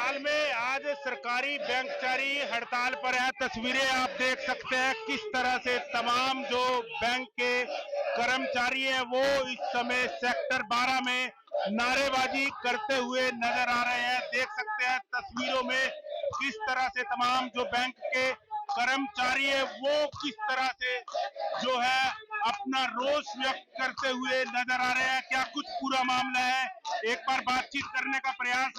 करनाल में आज सरकारी बैंकचारी हड़ताल पर है। तस्वीरें आप देख सकते हैं किस तरह से तमाम जो बैंक के कर्मचारी हैं वो इस समय सेक्टर 12 में नारेबाजी करते हुए नजर आ रहे हैं। देख सकते हैं तस्वीरों में किस तरह से तमाम जो बैंक के कर्मचारी है वो किस तरह से जो है अपना रोष व्यक्त करते हुए नजर आ रहे हैं। क्या कुछ पूरा मामला है, एक बार बातचीत करने का प्रयास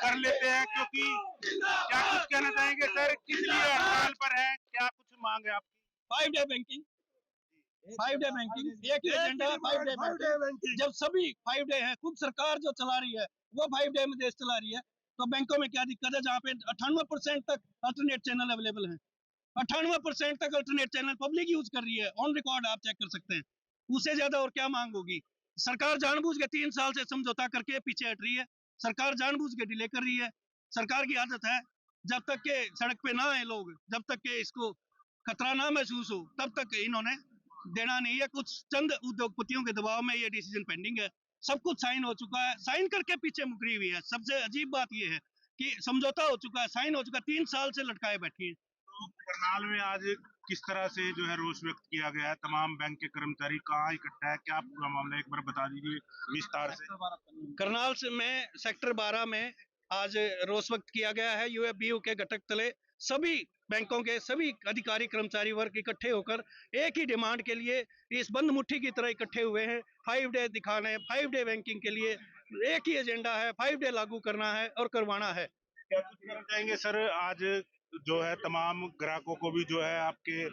कर लेते हैं, क्योंकि क्या कुछ कहना चाहेंगे सर, किस लिए हड़ताल पर है, क्या कुछ मांग है आपकी? 5 डे बैंकिंग, 5 डे बैंकिंग, एक ही एजेंडा 5 डे बैंकिंग। जब सभी 5 डे है, खुद सरकार जो चला रही है वो 5 डे में देश चला रही है, तो बैंकों में क्या दिक्कत है? जहाँ पे 98% तक अल्टरनेट चैनल अवेलेबल है, 98% तक अल्टरनेट चैनल पब्लिक यूज कर रही है, ऑन रिकॉर्ड आप चेक कर सकते हैं। उससे ज्यादा और क्या मांग होगी? सरकार जानबूझ के 3 साल से समझौता करके पीछे हट रही है, सरकार जानबूझ के डिले कर रही है। सरकार की आदत है जब तक के सड़क पे ना आए लोग, जब तक के इसको खतरा ना महसूस हो, तब तक इन्होंने देना नहीं है। कुछ चंद उद्योगपतियों के दबाव में ये डिसीजन पेंडिंग है। सब कुछ साइन हो चुका है, साइन करके पीछे मुकरी हुई है। सबसे अजीब बात यह है कि समझौता हो चुका है, साइन हो चुका है, 3 साल से लटकाए बैठी है। तो करनाल में आज किस तरह से जो है रोष व्यक्त किया गया है? तमाम बैंक के कर्मचारी कहाँ इकट्ठा है, क्या पूरा मामला एक बार बता दीजिए विस्तार से। करनाल से में सेक्टर 12 में आज रोष व्यक्त किया गया है। यूएफबीयू के घटक तले सभी बैंकों के सभी अधिकारी कर्मचारी वर्ग इकट्ठे होकर एक ही डिमांड के लिए इस बंद मुट्ठी की तरह इकट्ठे हुए हैं। 5 डे दिखाना है, 5 डे बैंकिंग के लिए एक ही एजेंडा है, 5 डे लागू करना है और करवाना है। क्या कुछ कहना चाहेंगे सर? आज जो है तमाम ग्राहकों को भी जो है आपके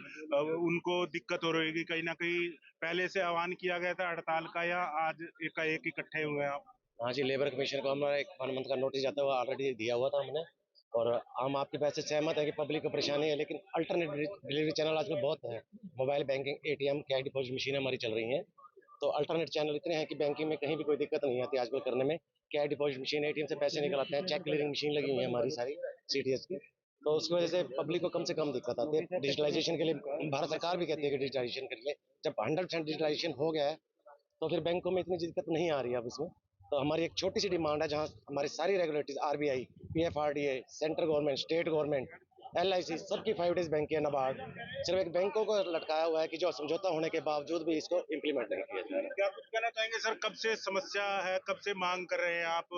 उनको दिक्कत हो रही है, कहीं ना कहीं पहले से आह्वान किया गया था हड़ताल का, या आज एकाएक इकट्ठे हुए हैं आप? हाँ जी, लेबर कमीशन को हमारा एक 1 मंथ का नोटिस जाता हुआ ऑलरेडी दिया हुआ था हमने, और हम आपकी बात से सहमत है कि पब्लिक को परेशानी है, लेकिन अल्टरनेट डिलीवरी चैनल आजकल बहुत है। Mobile banking, ATM, cash deposit machine हमारी चल रही हैं, तो अल्टरनेट चैनल इतने हैं कि बैंकिंग में कहीं भी कोई दिक्कत नहीं आती आजकल करने में। कैश डिपॉजिट मशीन, एटीएम से पैसे निकलाते हैं, चेक क्लियरिंग मशीन लगी हुई है हमारी सारी सीटीएस की, तो उसकी वजह से पब्लिक को कम से कम दिक्कत आती है। डिजिटलाइजेशन के लिए भारत सरकार भी कहती है कि डिजिटलाइजेशन के लिए, जब 100% डिजिटलाइजेशन हो गया है तो फिर बैंकों में इतनी दिक्कत नहीं आ रही है अब इसमें। तो हमारी एक छोटी सी डिमांड है, जहां हमारी सारी regulatories, RBI, PFRDA, central government, state government, LIC, सबकी 5 डेज बैंक है, नाबार्ड, सिर्फ एक बैंकों को लटकाया हुआ है कि जो समझौता होने के बावजूद भी इसको इम्प्लीमेंट नहीं किया जा रहा है। क्या कुछ कहना चाहेंगे सर, कब से समस्या है, कब से मांग कर रहे हैं आप,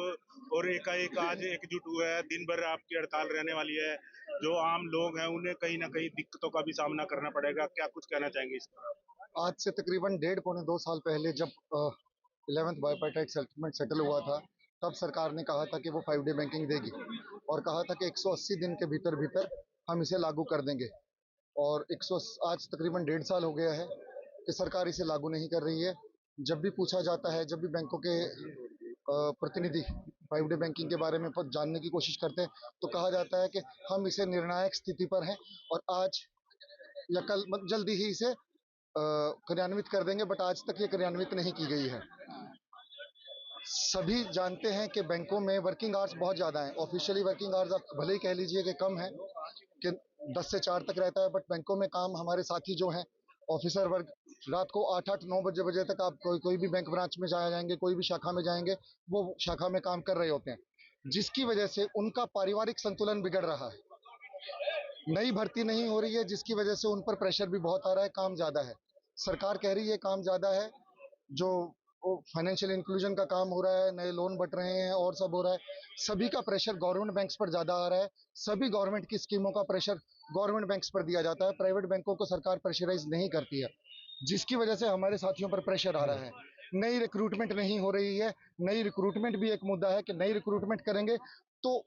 और एकाएक आज एकजुट हुए हैं? दिन भर आपकी हड़ताल रहने वाली है, जो आम लोग हैं उन्हें कहीं ना कहीं दिक्कतों का भी सामना करना पड़ेगा, क्या कुछ कहना चाहेंगे इस पर? आज से तकरीबन 1.5 पौने 2 साल पहले जब 11th बायोपेटाइट सेटलमेंट सेटल हुआ था, तब सरकार ने कहा था कि वो 5 डे बैंकिंग देगी, और कहा था कि 180 दिन के भीतर भीतर हम इसे लागू कर देंगे। और आज तकरीबन 1.5 साल हो गया है कि सरकार इसे लागू नहीं कर रही है। जब भी पूछा जाता है, जब भी बैंकों के प्रतिनिधि 5 डे बैंकिंग के बारे में जानने की कोशिश करते हैं, तो कहा जाता है कि हम इसे निर्णायक स्थिति पर हैं और आज या कल जल्दी ही इसे क्रियान्वित कर देंगे, बट आज तक ये क्रियान्वित नहीं की गई है। सभी जानते हैं कि बैंकों में वर्किंग आवर्स बहुत ज़्यादा हैं। ऑफिशियली वर्किंग आवर्स आप भले ही कह लीजिए कि कम है, कि 10 से 4 तक रहता है, बट बैंकों में काम, हमारे साथी जो हैं ऑफिसर वर्ग, रात को 8-8, 9 बजे तक आप कोई भी बैंक ब्रांच में जाएंगे, कोई भी शाखा में जाएंगे, वो शाखा में काम कर रहे होते हैं, जिसकी वजह से उनका पारिवारिक संतुलन बिगड़ रहा है। नई भर्ती नहीं हो रही है, जिसकी वजह से उन पर प्रेशर भी बहुत आ रहा है, काम ज़्यादा है। सरकार कह रही है काम ज़्यादा है, जो फाइनेंशियल इंक्लूजन का काम हो रहा है, नए लोन बट रहे हैं और सब हो रहा है, सभी का प्रेशर गवर्नमेंट बैंक्स पर ज़्यादा आ रहा है। सभी गवर्नमेंट की स्कीमों का प्रेशर गवर्नमेंट बैंक्स पर दिया जाता है, प्राइवेट बैंकों को सरकार प्रेशराइज नहीं करती है, जिसकी वजह से हमारे साथियों पर प्रेशर आ रहा है। नई रिक्रूटमेंट नहीं हो रही है। नई रिक्रूटमेंट भी एक मुद्दा है कि नई रिक्रूटमेंट करेंगे तो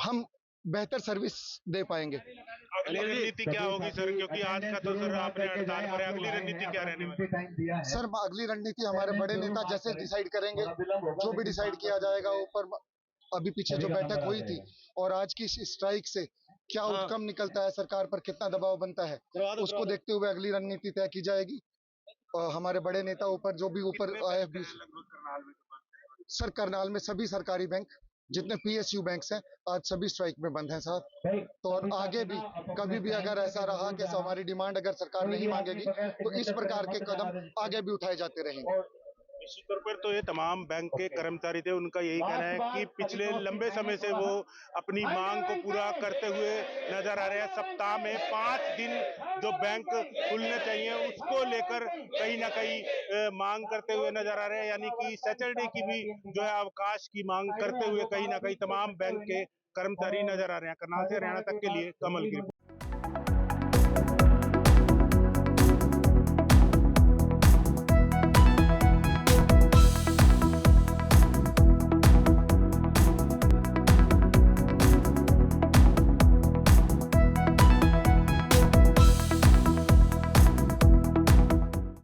हम बेहतर सर्विस दे पाएंगे। अगली रणनीति क्या होगी सर, क्योंकि आज का तो सर आपने हड़ताल पर है, अगली रणनीति क्या रहने वाली है? सर, अगली रणनीति हमारे बड़े नेता जैसे डिसाइड करेंगे, जो भी डिसाइड किया जाएगा ऊपर, अभी पीछे जो बैठक हुई थी और आज की स्ट्राइक से क्या आउटकम निकलता है, सरकार पर कितना दबाव बनता है, उसको देखते हुए अगली रणनीति तय की जाएगी। हमारे बड़े नेता ऊपर, जो भी ऊपर आईएफबी, सर करनाल में सभी सरकारी बैंक, जितने पीएसयू बैंक्स हैं, आज सभी स्ट्राइक में बंद हैं साहब। तो और आगे भी कभी भी अगर ऐसा रहा कि हमारी डिमांड अगर सरकार नहीं मांगेगी, तो इस प्रकार के कदम आगे भी उठाए जाते रहेंगे। निश्चित तौर पर तो ये तमाम बैंक के कर्मचारी थे, उनका यही कहना है कि पिछले लंबे समय से वो अपनी मांग को पूरा करते हुए नजर आ रहे हैं। सप्ताह में 5 दिन जो बैंक खुलने चाहिए उसको लेकर कहीं ना कहीं मांग करते हुए नजर आ रहे हैं, यानी कि सैटरडे की भी जो है अवकाश की मांग करते हुए कहीं ना कहीं तमाम बैंक के कर्मचारी नजर आ रहे हैं। करनाल से हरियाणा तक के लिए कमल की रिपोर्ट।